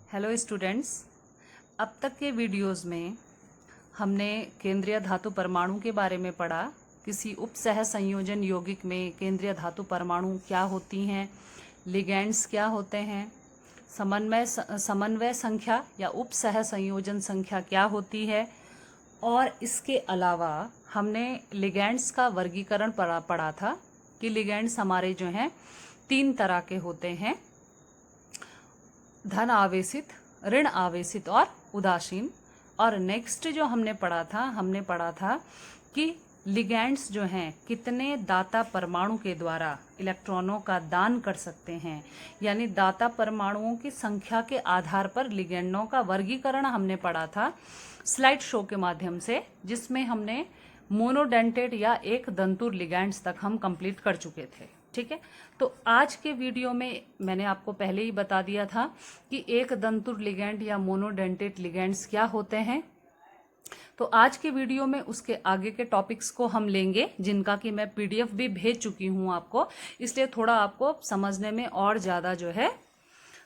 Hello students, अब तक के वीडियोस में हमने केंद्रीय धातु परमाणु के बारे में पढ़ा। किसी उपसह संयोजन यौगिक में केंद्रीय धातु परमाणु क्या होती हैं, लिगैंड्स क्या होते हैं, समन्वय संख्या या उपसह संयोजन संख्या क्या होती है, और इसके अलावा हमने लिगैंड्स का वर्गीकरण पढ़ा था कि लिगैंड्स हमारे जो हैं 3 तरह के होते हैं: धन आवेशित, ऋण आवेशित और उदासीन। और नेक्स्ट जो हमने पढ़ा था कि लिगैंड्स जो हैं कितने दाता परमाणु के द्वारा इलेक्ट्रॉनों का दान कर सकते हैं, यानी दाता परमाणुओं की संख्या के आधार पर लिगैंडों का वर्गीकरण हमने पढ़ा था स्लाइड शो के माध्यम से, जिसमें हमने मोनोडेंटेट या एक दंतुर लिगैंड्स तक हम कंप्लीट कर चुके थे। ठीक है, तो आज के वीडियो में मैंने आपको पहले ही बता दिया था कि एक दंतुर लिगैंड या मोनोडेंटेट लिगैंड्स क्या होते हैं। तो आज के वीडियो में उसके आगे के टॉपिक्स को हम लेंगे, जिनका कि मैं पीडीएफ भी भेज चुकी हूं आपको, इसलिए थोड़ा आपको समझने में और ज़्यादा जो है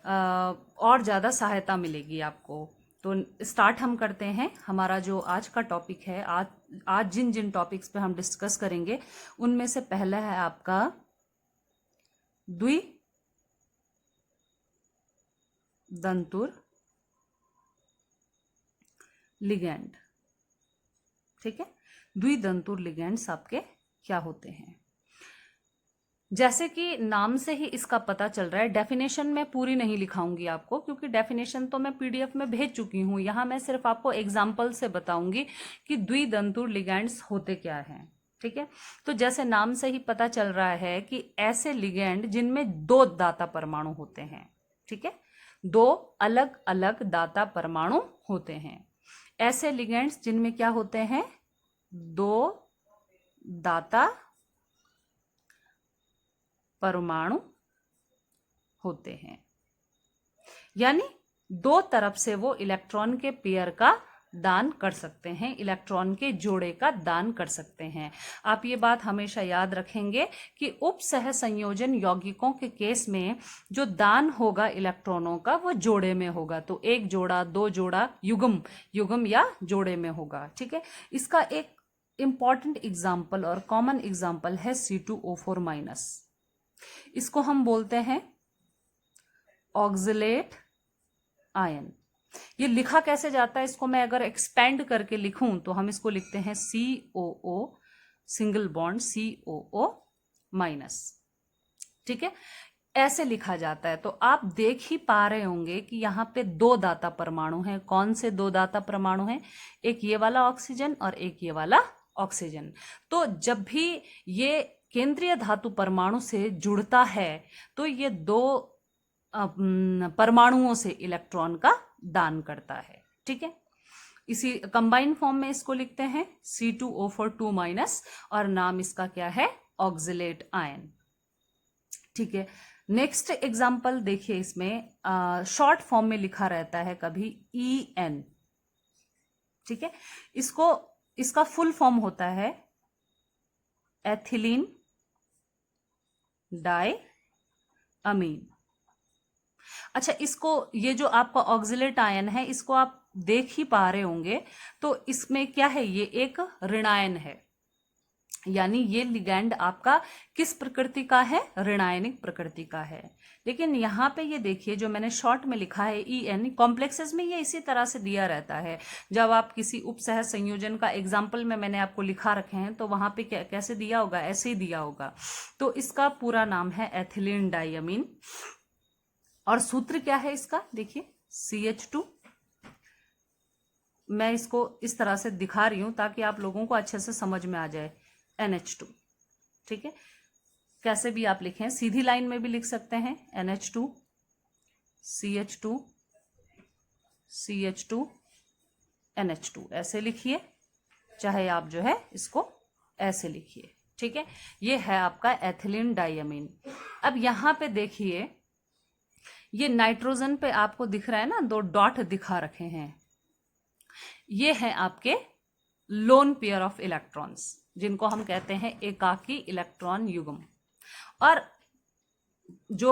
और ज़्यादा सहायता मिलेगी आपको। तो स्टार्ट हम करते हैं। हमारा जो आज का टॉपिक है, आज जिन जिन टॉपिक्स पे हम डिस्कस करेंगे उनमें से पहला है आपका द्विदंतुर लिगैंड। ठीक है, द्विदंतुर लिगैंड्स आपके क्या होते हैं? जैसे कि नाम से ही इसका पता चल रहा है, डेफिनेशन मैं पूरी नहीं लिखाऊंगी आपको, क्योंकि डेफिनेशन तो मैं पीडीएफ में भेज चुकी हूं। यहां मैं सिर्फ आपको एग्जाम्पल से बताऊंगी कि द्विदंतुर लिगैंड्स होते क्या हैं। ठीक है, तो जैसे नाम से ही पता चल रहा है कि ऐसे लिगैंड जिनमें 2 दाता परमाणु होते हैं। ठीक है, 2 अलग अलग दाता परमाणु होते हैं। ऐसे लिगैंड्स जिनमें क्या होते हैं, 2 दाता परमाणु होते हैं, यानी 2 तरफ से वो इलेक्ट्रॉन के पेयर का दान कर सकते हैं, इलेक्ट्रॉन के जोड़े का दान कर सकते हैं। आप ये बात हमेशा याद रखेंगे कि उपसह संयोजन यौगिकों के केस में जो दान होगा इलेक्ट्रॉनों का वो जोड़े में होगा। तो 1 जोड़ा, 2 जोड़ा, युग्म या जोड़े में होगा। ठीक है, इसका एक इंपॉर्टेंट एग्जाम्पल और कॉमन एग्जाम्पल है C2O4-। इसको हम बोलते हैं ऑक्सलेट आयन। ये लिखा कैसे जाता है, इसको मैं अगर एक्सपेंड करके लिखूं तो हम इसको लिखते हैं COO सिंगल बॉन्ड COO-। ठीक है, ऐसे लिखा जाता है। तो आप देख ही पा रहे होंगे कि यहाँ पे 2 दाता परमाणु हैं। कौन से 2 दाता परमाणु हैं? एक ये वाला ऑक्सीजन और एक ये वाला ऑक्सीजन। तो जब भी ये केंद्रीय धातु परमाणु से जुड़ता है तो ये 2 परमाणुओं से इलेक्ट्रॉन का दान करता है। ठीक है, इसी कंबाइन फॉर्म में इसको लिखते हैं C2O4-, और नाम इसका क्या है, ऑक्सलेट आयन। ठीक है, नेक्स्ट एग्जांपल देखिए, इसमें शॉर्ट फॉर्म में लिखा रहता है कभी EN। ठीक है, इसका फुल फॉर्म होता है एथिलीन डाई अमीन। अच्छा, इसको, ये जो आपका ऑक्सलेट आयन है, इसको आप देख ही पा रहे होंगे। तो इसमें क्या है, ये एक ऋणायन है, यानी ये लिगैंड आपका किस प्रकृति का है, ऋणायनिक प्रकृति का है। लेकिन यहाँ पे ये देखिए, जो मैंने शॉर्ट में लिखा है EN, कॉम्प्लेक्सेस में ये इसी तरह से दिया रहता है। जब आप किसी उपसह संयोजन का एग्जाम्पल में मैंने आपको लिखा रखे हैं तो वहां पे कैसे दिया होगा, ऐसे ही दिया होगा। तो इसका पूरा नाम है एथिलीन डाइअमीन, और सूत्र क्या है इसका, देखिए CH2। मैं इसको इस तरह से दिखा रही हूं ताकि आप लोगों को अच्छे से समझ में आ जाए, NH2। ठीक है, कैसे भी आप लिखें, सीधी लाइन में भी लिख सकते हैं NH2 CH2 CH2 NH2, ऐसे लिखिए, चाहे आप जो है इसको ऐसे लिखिए। ठीक है, ये है आपका एथिलीन डाइअमीन। अब यहां पे देखिए, ये नाइट्रोजन पे आपको दिख रहा है ना, 2 डॉट दिखा रखे हैं, ये है आपके लोन पेयर ऑफ इलेक्ट्रॉन्स, जिनको हम कहते हैं एकाकी इलेक्ट्रॉन युग्म। और जो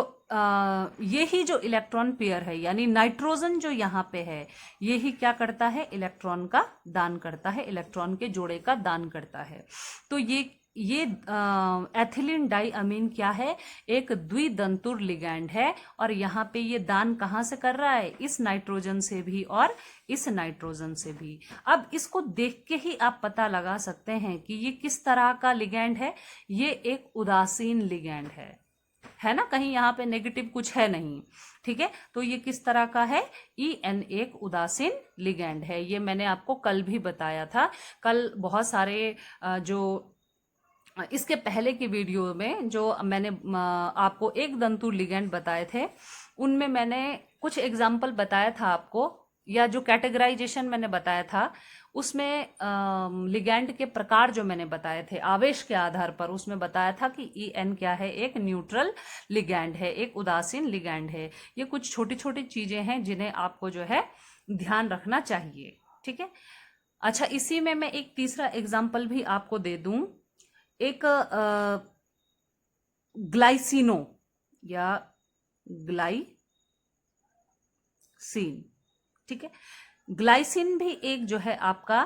ये ही जो इलेक्ट्रॉन पेयर है, यानी नाइट्रोजन जो यहाँ पे है, ये ही क्या करता है, इलेक्ट्रॉन का दान करता है, इलेक्ट्रॉन के जोड़े का दान करता है। तो ये एथिलीन डाई अमीन क्या है, एक द्विदंतुर लिगैंड है, और यहाँ पे ये दान कहाँ से कर रहा है, इस नाइट्रोजन से भी और इस नाइट्रोजन से भी। अब इसको देख के ही आप पता लगा सकते हैं कि ये किस तरह का लिगैंड है। ये एक उदासीन लिगैंड है ना, कहीं यहाँ पे नेगेटिव कुछ है नहीं, ठीक है। तो ये किस तरह का है, EN एक उदासीन लिगैंड है। ये मैंने आपको कल भी बताया था। कल बहुत सारे जो इसके पहले की वीडियो में जो मैंने आपको एक दंतु लिगैंड बताए थे, उनमें मैंने कुछ एग्जाम्पल बताया था आपको, या जो कैटेगराइजेशन मैंने बताया था उसमें लिगैंड के प्रकार जो मैंने बताए थे आवेश के आधार पर, उसमें बताया था कि EN क्या है, एक न्यूट्रल लिगैंड है, एक उदासीन लिगैंड है। ये कुछ छोटी छोटी चीजें हैं जिन्हें आपको जो है ध्यान रखना चाहिए, ठीक है। अच्छा, इसी में मैं एक तीसरा एग्जाम्पल भी आपको दे दूं, एक ग्लाइसिनो या ग्लाइसिन, ठीक है। ग्लाइसिन भी एक जो है आपका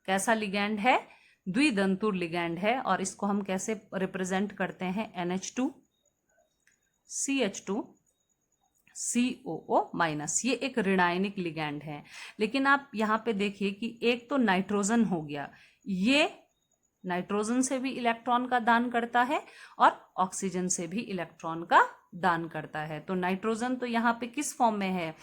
कैसा लिगैंड है, द्विदंतुर लिगैंड है, और इसको हम कैसे रिप्रेजेंट करते हैं, NH2 CH2 COO माइनस। ये एक ऋणायनिक लिगैंड है। लेकिन आप यहाँ पे देखिए कि एक तो नाइट्रोजन हो गया, ये नाइट्रोजन से भी इलेक्ट्रॉन का दान करता है और ऑक्सीजन से भी इलेक्ट्रॉन का दान करता है। तो नाइट्रोजन तो यहाँ पे किस फॉर्म में है,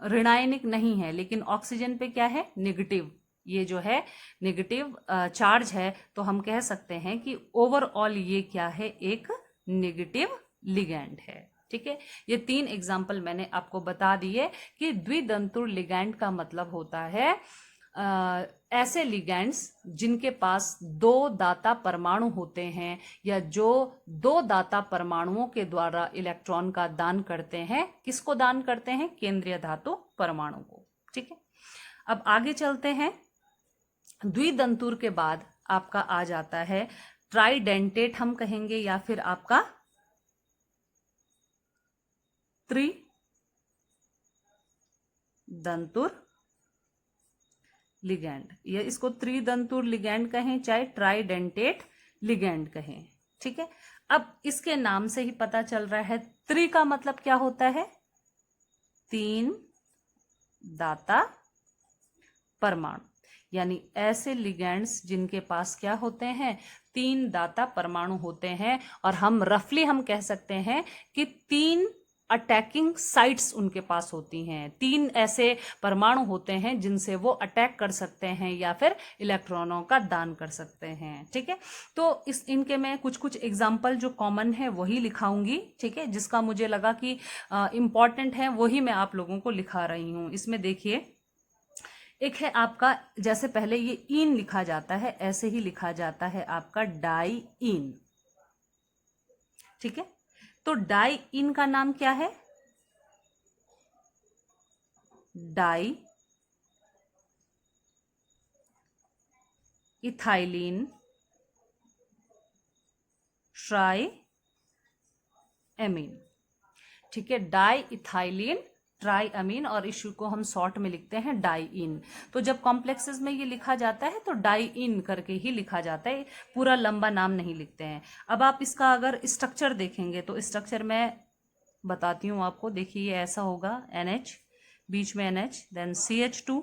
ऋणायनिक नहीं है, लेकिन ऑक्सीजन पे क्या है, नेगेटिव। ये जो है नेगेटिव चार्ज है, तो हम कह सकते हैं कि ओवरऑल ये क्या है, एक नेगेटिव लिगैंड है, ठीक है। ये 3 एग्जाम्पल मैंने आपको बता दिए कि द्विदंतुर लिगैंड का मतलब होता है ऐसे लिगैंड्स जिनके पास 2 दाता परमाणु होते हैं, या जो 2 दाता परमाणुओं के द्वारा इलेक्ट्रॉन का दान करते हैं। किसको दान करते हैं, केंद्रीय धातु परमाणु को, ठीक है। अब आगे चलते हैं। द्विदंतुर के बाद आपका आ जाता है ट्राइडेंटेट हम कहेंगे, या फिर आपका त्रिदंतुर लिगैंड, या इसको त्रिदंतुर लिगैंड कहें, चाहे ट्राइडेंटेट लिगैंड कहें, ठीक है। अब इसके नाम से ही पता चल रहा है, त्रि का मतलब क्या होता है, 3 दाता परमाणु, यानी ऐसे लिगैंड्स जिनके पास क्या होते हैं, 3 दाता परमाणु होते हैं, और हम रफली हम कह सकते हैं कि 3 अटैकिंग साइट्स उनके पास होती हैं। 3 ऐसे परमाणु होते हैं जिनसे वो अटैक कर सकते हैं या फिर इलेक्ट्रॉनों का दान कर सकते हैं, ठीक है। तो इनके मैं कुछ कुछ एग्जाम्पल जो कॉमन है वही लिखाऊंगी, ठीक है। जिसका मुझे लगा कि इम्पॉर्टेंट है वही मैं आप लोगों को लिखा रही हूँ। इसमें देखिए, एक है आपका, जैसे पहले ये इन लिखा जाता है, ऐसे ही लिखा जाता है आपका डाई इन, ठीक है। तो डाई इन का नाम क्या है, डाई इथाइलिन ट्राई एमीन, ठीक है। डाई इथाइलिन ट्राई अमीन, और इस को हम शॉर्ट में लिखते हैं डाई इन। तो जब कॉम्प्लेक्सेस में ये लिखा जाता है तो डाई इन करके ही लिखा जाता है, पूरा लंबा नाम नहीं लिखते हैं। अब आप इसका अगर स्ट्रक्चर देखेंगे तो स्ट्रक्चर मैं बताती हूँ आपको। देखिए, ये ऐसा होगा, NH, बीच में NH, देन CH2,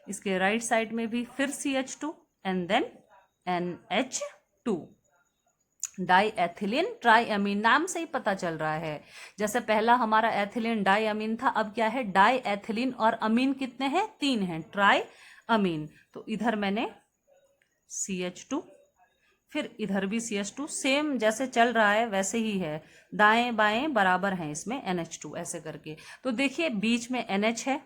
इसके राइट साइड में भी फिर CH2, and then NH2। Diethylenetriamine, नाम से ही पता चल रहा है। जैसे पहला हमारा एथिलीन डाई अमीन था, अब क्या है, डाई एथिलीन, और अमीन कितने हैं, 3 हैं, ट्राई अमीन। तो इधर मैंने CH2, फिर इधर भी CH2, सेम जैसे चल रहा है वैसे ही है, दाएं बाएं बराबर हैं इसमें, NH2 ऐसे करके। तो देखिए, बीच में NH है,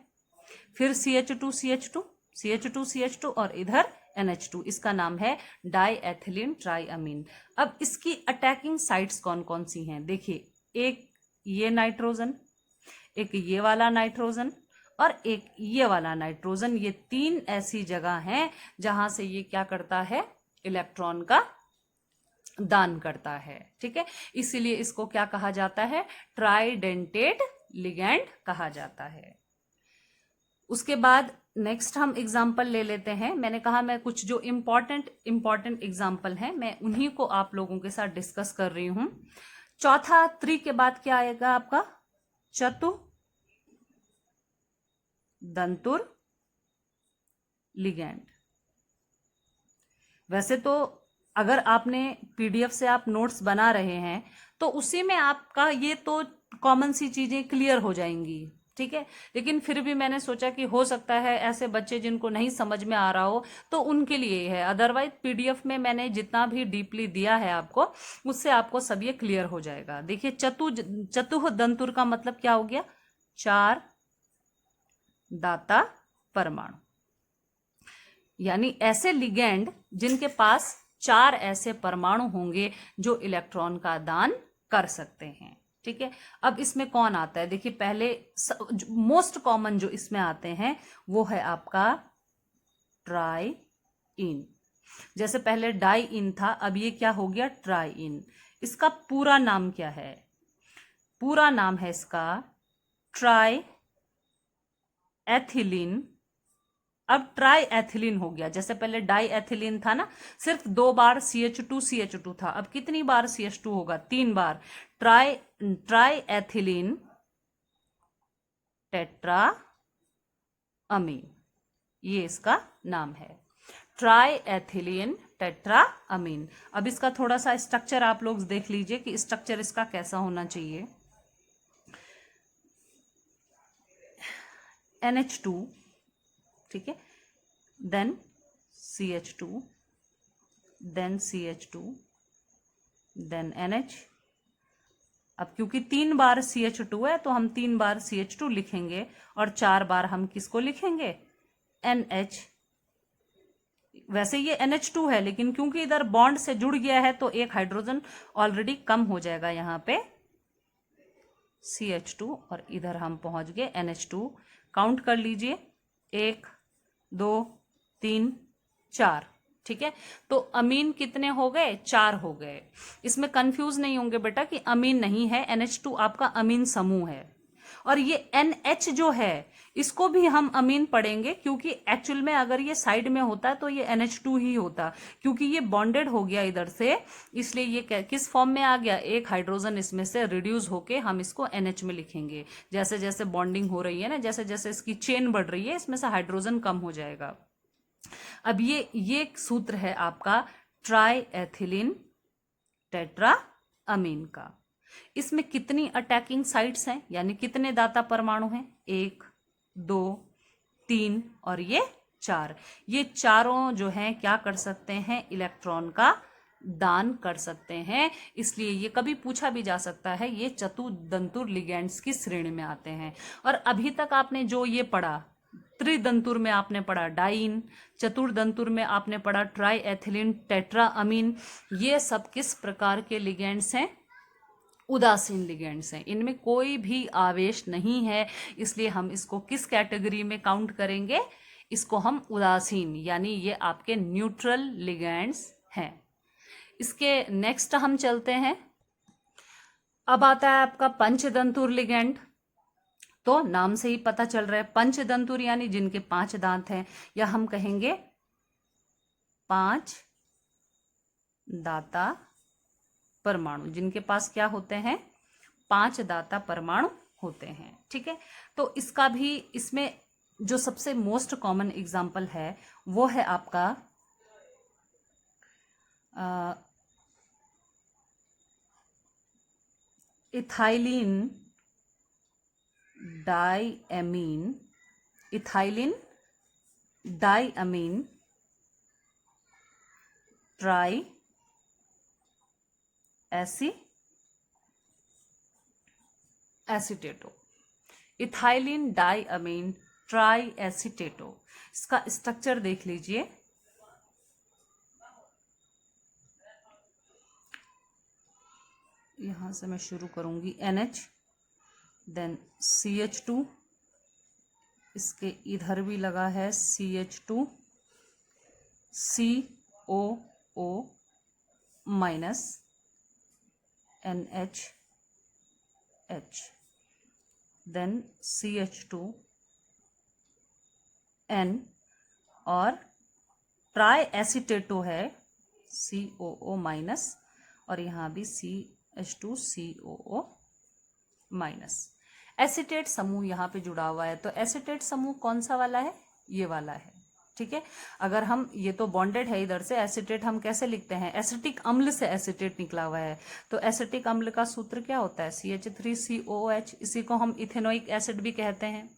फिर CH2 CH2 CH2 CH2, और इधर NH2। इसका नाम है डाई एथिलीन ट्राई अमीन। अब इसकी अटैकिंग साइट्स कौन कौन सी हैं, देखिए, एक ये नाइट्रोजन, एक ये वाला नाइट्रोजन, और एक ये वाला नाइट्रोजन। ये 3 ऐसी जगह हैं जहां से ये क्या करता है, इलेक्ट्रॉन का दान करता है। ठीक है, इसीलिए इसको क्या कहा जाता है, ट्राइडेंटेट लिगैंड कहा जाता है। उसके बाद नेक्स्ट हम एग्जाम्पल ले लेते हैं। मैंने कहा मैं कुछ जो इंपॉर्टेंट एग्जाम्पल हैं मैं उन्हीं को आप लोगों के साथ डिस्कस कर रही हूं। चौथा त्रि के बाद क्या आएगा आपका, चतु दंतुर लिगैंड। वैसे तो अगर आपने पीडीएफ से आप नोट्स बना रहे हैं तो उसी में आपका ये तो कॉमन सी चीजें क्लियर हो जाएंगी। ठीक है, लेकिन फिर भी मैंने सोचा कि हो सकता है ऐसे बच्चे जिनको नहीं समझ में आ रहा हो तो उनके लिए है, अदरवाइज पीडीएफ में मैंने जितना भी डीपली दिया है आपको उससे आपको सब ये क्लियर हो जाएगा। देखिए चतुः दंतुर का मतलब क्या हो गया, 4 दाता परमाणु, यानी ऐसे लिगैंड जिनके पास 4 ऐसे परमाणु होंगे जो इलेक्ट्रॉन का दान कर सकते हैं। ठीक है, अब इसमें कौन आता है, देखिए पहले मोस्ट कॉमन जो इसमें आते हैं वो है आपका ट्राई इन। जैसे पहले डाई इन था, अब ये क्या हो गया, ट्राई इन। इसका पूरा नाम क्या है, पूरा नाम है इसका ट्राई एथिलीन। अब ट्राई एथिलीन हो गया, जैसे पहले डाई एथिलीन था ना, सिर्फ 2 बार CH2 था, अब कितनी बार CH2 होगा, 3 बार। ट्राई एथिलीन टेट्रा अमीन, ये इसका नाम है, ट्राई एथिलीन टेट्रा अमीन। अब इसका थोड़ा सा स्ट्रक्चर आप लोग देख लीजिए कि स्ट्रक्चर इसका कैसा होना चाहिए। NH2, ठीक है, then CH2, then CH2, then NH। अब क्योंकि 3 बार CH2 है तो हम 3 बार CH2 लिखेंगे और 4 बार हम किसको लिखेंगे, NH। वैसे ये NH2 है लेकिन क्योंकि इधर बॉन्ड से जुड़ गया है तो एक हाइड्रोजन ऑलरेडी कम हो जाएगा यहाँ पे, CH2, और इधर हम पहुंच गए NH2। काउंट कर लीजिए, 1 2 3 4। ठीक है, तो अमीन कितने हो गए, 4 हो गए। इसमें कंफ्यूज नहीं होंगे बेटा कि अमीन नहीं है, NH2 आपका अमीन समूह है। और ये NH जो है इसको भी हम अमीन पढ़ेंगे, क्योंकि एक्चुअल में अगर ये साइड में होता तो ये NH2 ही होता, क्योंकि ये बॉन्डेड हो गया इधर से, इसलिए ये किस फॉर्म में आ गया, एक हाइड्रोजन इसमें से रिड्यूस होके हम इसको NH में लिखेंगे। जैसे जैसे बॉन्डिंग हो रही है ना, जैसे जैसे इसकी चेन बढ़ रही है, इसमें से हाइड्रोजन कम हो जाएगा। अब ये सूत्र है आपका ट्राई एथिलीन टेट्रा अमीन का। इसमें कितनी अटैकिंग साइट्स हैं, यानी कितने दाता परमाणु हैं, 1 2 3 और ये 4। ये चारों जो हैं क्या कर सकते हैं, इलेक्ट्रॉन का दान कर सकते हैं। इसलिए ये कभी पूछा भी जा सकता है, ये चतुर्दंतुर लिगैंड्स की श्रेणी में आते हैं। और अभी तक आपने जो ये पढ़ा, त्रिदंतुर में आपने पढ़ा डाइन, चतुर्दंतुर में आपने पढ़ा ट्राई एथिलीन टेट्रा अमीन, ये सब किस प्रकार के लिगैंड्स हैं, उदासीन लिगैंड्स हैं। इनमें कोई भी आवेश नहीं है, इसलिए हम इसको किस कैटेगरी में काउंट करेंगे, इसको हम उदासीन, यानी ये आपके न्यूट्रल लिगैंड्स हैं। इसके नेक्स्ट हम चलते हैं। अब आता है आपका पंचदंतुर लिगैंड। तो नाम से ही पता चल रहा है, पंचदंतुर यानी जिनके 5 दांत हैं, या हम कहेंगे 5 दाता परमाणु, जिनके पास क्या होते हैं, 5 दाता परमाणु होते हैं। ठीक है, तो इसका भी, इसमें जो सबसे मोस्ट कॉमन एग्जाम्पल है वो है आपका ethylenediamine, ethylenediamine triacetato, ethylenediamine triacetato. इसका स्ट्रक्चर देख लीजिए, यहां से मैं शुरू करूंगी, NH, देन CH2, इसके इधर भी लगा है CH2, COO minus NH then CH2N और ट्राई एसीटेटो है COO माइनस और यहाँ भी CH2COO माइनस। एसीटेट समूह यहाँ पे जुड़ा हुआ है, तो एसीटेट समूह कौन सा वाला है? ये वाला है, ठीक है। अगर हम, ये तो बॉन्डेड है इधर से, एसीटेट हम कैसे लिखते हैं? एसिटिक अम्ल से एसीटेट निकला हुआ है, तो एसिटिक अम्ल का सूत्र क्या होता है? CH3COOH, इसी को हम इथेनोइक एसिड भी कहते हैं,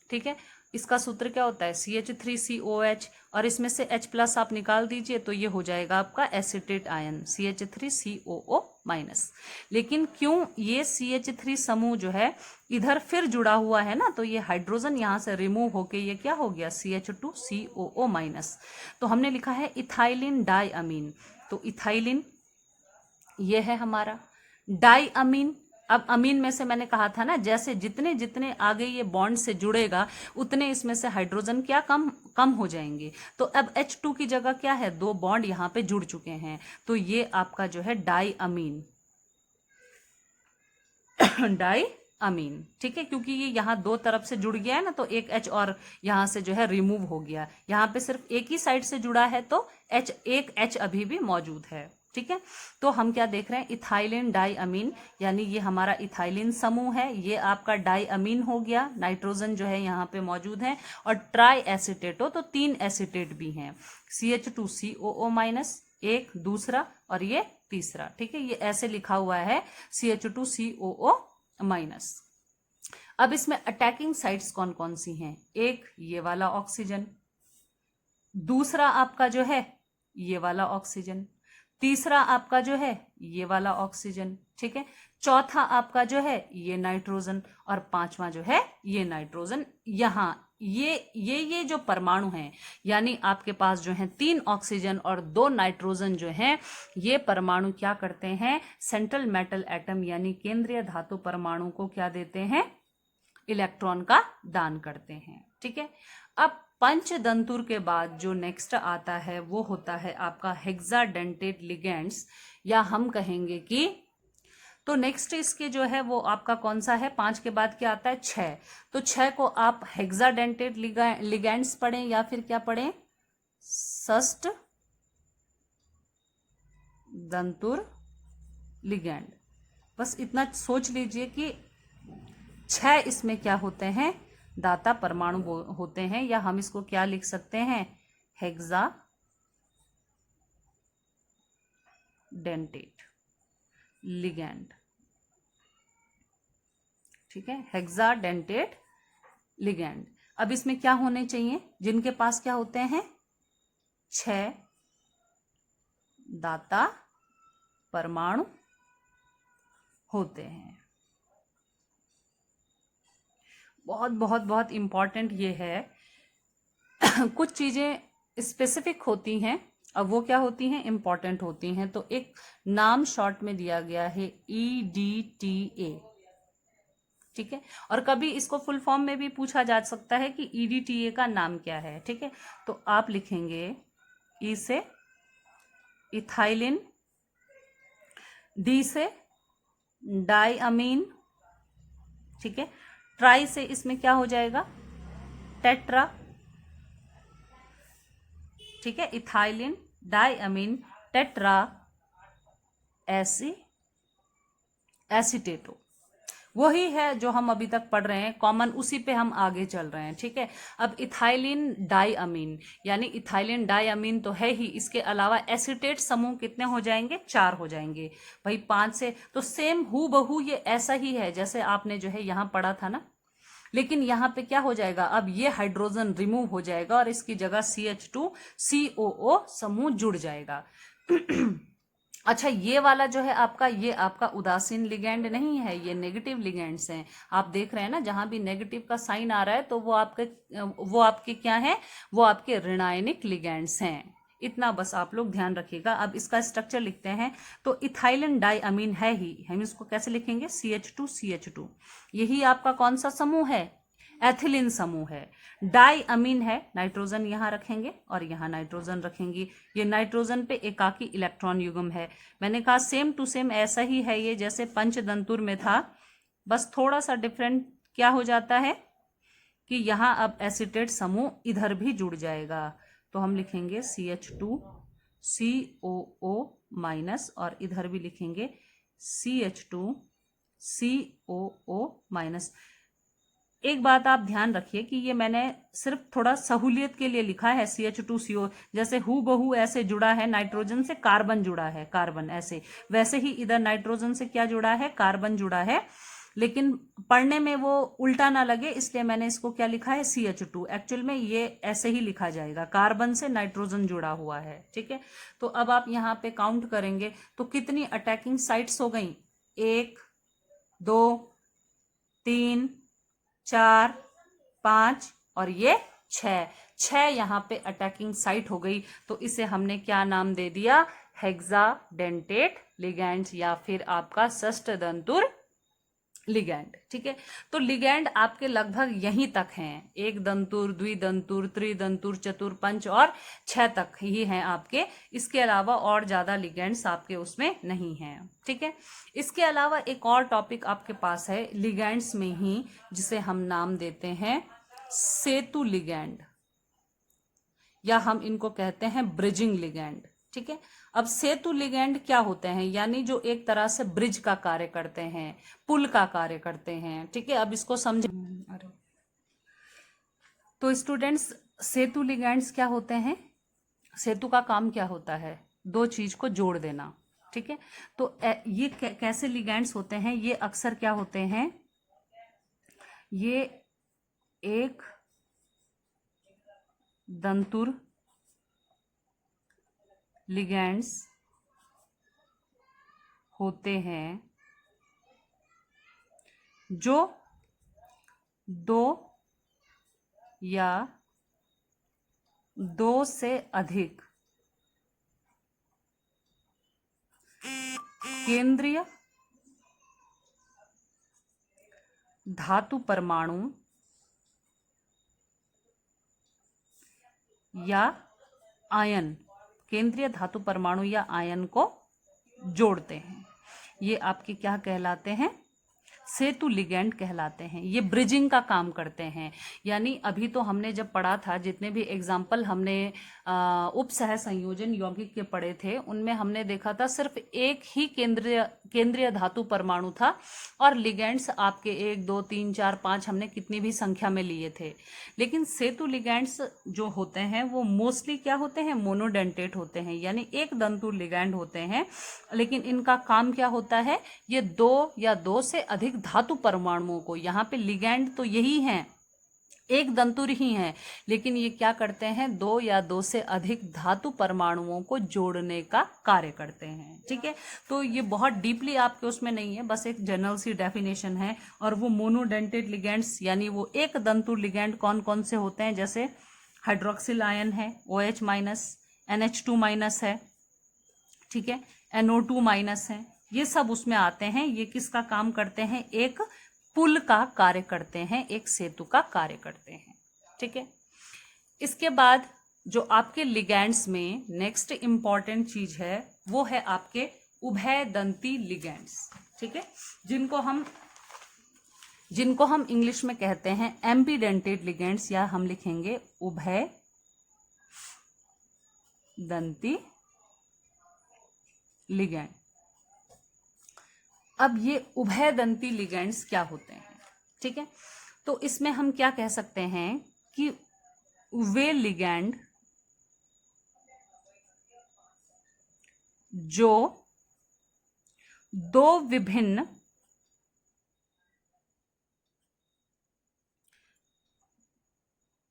ठीक है। इसका सूत्र क्या होता है? CH3COH और इसमें से H+ आप निकाल दीजिए तो ये हो जाएगा आपका एसीटेट आयन CH3COO माइनस। लेकिन क्यों ये CH3 समूह जो है इधर फिर जुड़ा हुआ है ना, तो ये हाइड्रोजन यहाँ से रिमूव होके ये क्या हो गया? CH2COO minus. तो हमने लिखा है इथाइलिन डाइअमीन, तो इथाइलिन ये है हमारा। डाइअमीन, अब अमीन में से मैंने कहा था ना, जैसे जितने जितने आगे ये बॉन्ड से जुड़ेगा उतने इसमें से हाइड्रोजन क्या कम हो जाएंगे। तो अब H2 की जगह क्या है? 2 बॉन्ड यहाँ पे जुड़ चुके हैं, तो ये आपका जो है डाइअमीन डाइअमीन, ठीक है। क्योंकि ये यहाँ 2 तरफ से जुड़ गया है ना, तो एक H और यहाँ से जो है रिमूव हो गया। यहाँ पे सिर्फ एक ही साइड से जुड़ा है तो एक H अभी भी मौजूद है, ठीक है। तो हम क्या देख रहे हैं? इथाइलिन डाइअमीन, यानी ये हमारा इथाइलिन समूह है, ये आपका डाइअमीन हो गया, नाइट्रोजन जो है यहाँ पे मौजूद है। और ट्राई एसीटेटो, तो 3 एसीटेट भी हैं, CH2COO माइनस एक, दूसरा और ये तीसरा, ठीक है। ये ऐसे लिखा हुआ है CH2COO माइनस। अब इसमें अटैकिंग साइट्स कौन कौन सी हैं? एक ये वाला ऑक्सीजन, दूसरा आपका जो है ये वाला ऑक्सीजन, तीसरा आपका जो है ये वाला ऑक्सीजन, ठीक है। चौथा आपका जो है ये नाइट्रोजन और पांचवा जो है ये नाइट्रोजन। यहाँ ये जो परमाणु हैं, यानी आपके पास जो है 3 ऑक्सीजन और 2 नाइट्रोजन जो हैं, ये परमाणु क्या करते हैं? सेंट्रल मेटल एटम यानी केंद्रीय धातु परमाणु को क्या देते हैं? इलेक्ट्रॉन का दान करते हैं, ठीक है। अब पंचदंतुर के बाद जो नेक्स्ट आता है वो होता है आपका हेक्साडेंटेट लिगेंड्स, या हम कहेंगे कि, तो नेक्स्ट इसके जो है वो आपका कौन सा है? 5 के बाद क्या आता है? 6। तो 6 को आप हेक्साडेंटेट लिगेंड्स पढ़ें या फिर क्या पढ़ें? षष्ठ दंतुर लिगेंड। बस इतना सोच लीजिए कि 6 इसमें क्या होते हैं? दाता परमाणु होते हैं, या हम इसको क्या लिख सकते हैं? हेक्साडेंटेट लिगेंड, ठीक है, हेक्साडेंटेट लिगेंड। अब इसमें क्या होने चाहिए? जिनके पास क्या होते हैं? 6 दाता परमाणु होते हैं। बहुत बहुत बहुत इंपॉर्टेंट ये है। कुछ चीजें स्पेसिफिक होती हैं, अब वो क्या होती हैं? इंपॉर्टेंट होती हैं। तो एक नाम शॉर्ट में दिया गया है EDTA, ठीक है। और कभी इसको फुल फॉर्म में भी पूछा जा सकता है कि EDTA का नाम क्या है, ठीक है। तो आप लिखेंगे E से इथाइलिन, D से डाइअमीन, ठीक है। ट्राई से इसमें क्या हो जाएगा? टेट्रा, ठीक है। इथाइलिन डाइअमीन टेट्रा एसीटेटो, वही है जो हम अभी तक पढ़ रहे हैं, कॉमन उसी पे हम आगे चल रहे हैं, ठीक है। अब इथाइलिन डाइअमीन, यानी इथाइलिन डाइअमीन तो है ही, इसके अलावा एसीटेट समूह कितने हो जाएंगे? 4 हो जाएंगे भाई। 5 से तो सेम हु बहू ये ऐसा ही है जैसे आपने जो है यहाँ पढ़ा था ना, लेकिन यहाँ पे क्या हो जाएगा? अब ये हाइड्रोजन रिमूव हो जाएगा और इसकी जगह CH2COO समूह जुड़ जाएगा। अच्छा, ये वाला जो है आपका, ये आपका उदासीन लिगेंड नहीं है, ये नेगेटिव लिगेंड्स हैं। आप देख रहे हैं ना, जहां भी नेगेटिव का साइन आ रहा है तो वो आपके क्या है? वो आपके ऋणायनिक लिगेंड्स हैं। इतना बस आप लोग ध्यान रखिएगा। अब इसका स्ट्रक्चर लिखते हैं। तो इथाइलिन डाइअमीन है ही, हम इसको कैसे लिखेंगे? CH2CH2। यही आपका कौन सा समूह है? एथिलीन समूह है। डाई अमीन है, नाइट्रोजन यहाँ रखेंगे और यहाँ नाइट्रोजन रखेंगी। ये नाइट्रोजन पे एकाकी इलेक्ट्रॉन युग्म है। मैंने कहा सेम टू सेम ऐसा ही है ये जैसे पंचतंतुर में था, बस थोड़ा सा डिफरेंट क्या हो जाता है कि यहाँ अब एसीटेट समूह इधर भी जुड़ जाएगा। तो हम लिखेंगे CH2COO माइनस और इधर भी लिखेंगे CH2COO माइनस। एक बात आप ध्यान रखिए कि ये मैंने सिर्फ थोड़ा सहूलियत के लिए लिखा है CH2CO, जैसे हूबहू ऐसे जुड़ा है नाइट्रोजन से, कार्बन जुड़ा है, कार्बन ऐसे, वैसे ही इधर नाइट्रोजन से क्या जुड़ा है, कार्बन जुड़ा है, लेकिन पढ़ने में वो उल्टा ना लगे इसलिए मैंने इसको क्या लिखा है CH2। एक्चुअल में ये ऐसे ही लिखा जाएगा, कार्बन से नाइट्रोजन जुड़ा हुआ है, ठीक है। तो अब आप यहाँ पे काउंट करेंगे तो कितनी अटैकिंग साइट्स हो गई, 1 2 3 4 5 और ये 6 यहाँ पे अटैकिंग साइट हो गई। तो इसे हमने क्या नाम दे दिया, हेक्साडेंटेट लिगैंड्स या फिर आपका षष्ठदंतुर लिगैंड, ठीक है। तो लिगैंड आपके लगभग यहीं तक हैं, एक दंतुर, द्विदंतुर, त्रिदंतुर, चतुर, पंच और 6 तक ही हैं आपके। इसके अलावा और ज्यादा लिगैंड्स आपके उसमें नहीं हैं, ठीक है। इसके अलावा एक और टॉपिक आपके पास है लिगैंड्स में ही, जिसे हम नाम देते हैं सेतु लिगैंड, या हम इनको कहते हैं ब्रिजिंग लिगैंड, ठीक है। अब सेतु लिगैंड क्या होते हैं, यानी जो एक तरह से ब्रिज का कार्य करते हैं, पुल का कार्य करते हैं, ठीक है। अब इसको समझ, तो स्टूडेंट्स सेतु लिगैंड्स क्या होते हैं, सेतु का काम क्या होता है, दो चीज को जोड़ देना, ठीक है। तो ये कैसे लिगैंड्स होते हैं, ये अक्सर क्या होते हैं, ये एक दंतुर लिगैंड्स होते हैं जो 2 या 2 से अधिक केंद्रीय धातु परमाणु या आयन, केंद्रीय धातु परमाणु या आयन को जोड़ते हैं। ये आपके क्या कहलाते हैं, सेतु लिगैंड कहलाते हैं। ये ब्रिजिंग का काम करते हैं। यानी अभी तो हमने जब पढ़ा था, जितने भी एग्जाम्पल हमने उपसह संयोजन यौगिक के पढ़े थे, उनमें हमने देखा था सिर्फ एक ही केंद्रीय धातु परमाणु था और लिगैंड्स आपके 1 2 3 4 5 हमने कितनी भी संख्या में लिए थे। लेकिन सेतु लिगैंड्स जो होते हैं वो मोस्टली क्या होते हैं, मोनोडेंटेट होते हैं, यानी एक दंतु लिगैंड होते हैं। लेकिन इनका काम क्या होता है, ये 2 या 2 से अधिक धातु परमाणुओं को, यहाँ पे लिगैंड तो यही हैं, एक दंतुर ही हैं, लेकिन ये क्या करते हैं, 2 या 2 से अधिक धातु परमाणुओं को जोड़ने का कार्य करते हैं, ठीक है। तो ये बहुत डीपली आपके उसमें नहीं है, बस एक जनरल सी डेफिनेशन है। और वो मोनोडेंटेट लिगैंड्स यानी वो एक दंतुर लिगैंड कौन कौन से होते हैं, जैसे हाइड्रोक्सिल आयन है, OH माइनस, NH2 माइनस है, ठीक है, NO2 माइनस है, ये सब उसमें आते हैं। ये किसका काम करते हैं, एक पुल का कार्य करते हैं, एक सेतु का कार्य करते हैं, ठीक है। इसके बाद जो आपके लिगैंड्स में नेक्स्ट इंपॉर्टेंट चीज है वो है आपके उभयदंती लिगैंड्स, ठीक है, जिनको हम इंग्लिश में कहते हैं एम्बीडेंटेड लिगैंड्स, या हम लिखेंगे उभयदंती लिगैंड। अब ये उभयदंती लिगैंड्स क्या होते हैं, ठीक है। तो इसमें हम क्या कह सकते हैं कि वे लिगैंड जो 2 विभिन्न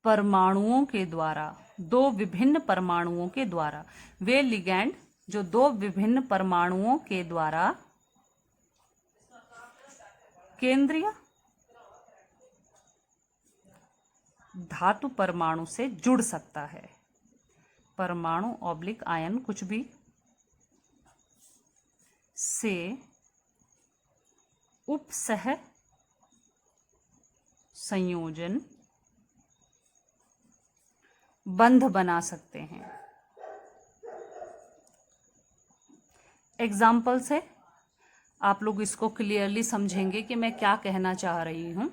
परमाणुओं के द्वारा, 2 विभिन्न परमाणुओं के द्वारा, वे लिगैंड जो 2 विभिन्न परमाणुओं के द्वारा केंद्रीय धातु परमाणु से जुड़ सकता है, परमाणु ऑब्लिक आयन कुछ भी से उपसह संयोजन बंध बना सकते हैं। एग्जाम्पल से आप लोग इसको क्लियरली समझेंगे कि मैं क्या कहना चाह रही हूं।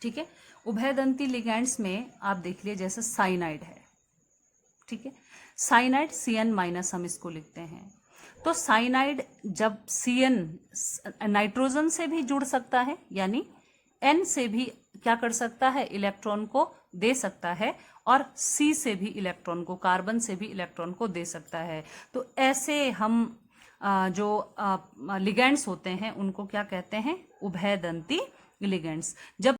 ठीक है, उभयदंती लिगैंड्स में आप देख लिए जैसे साइनाइड है। ठीक है, साइनाइड CN- हम इसको लिखते हैं। तो साइनाइड जब CN नाइट्रोजन से भी जुड़ सकता है, यानी N से भी क्या कर सकता है, इलेक्ट्रॉन को दे सकता है, और C से भी इलेक्ट्रॉन को, कार्बन से भी इलेक्ट्रॉन को दे सकता है। तो ऐसे हम जो लिगैंड्स होते हैं उनको क्या कहते हैं, उभयदंती लिगैंड्स। जब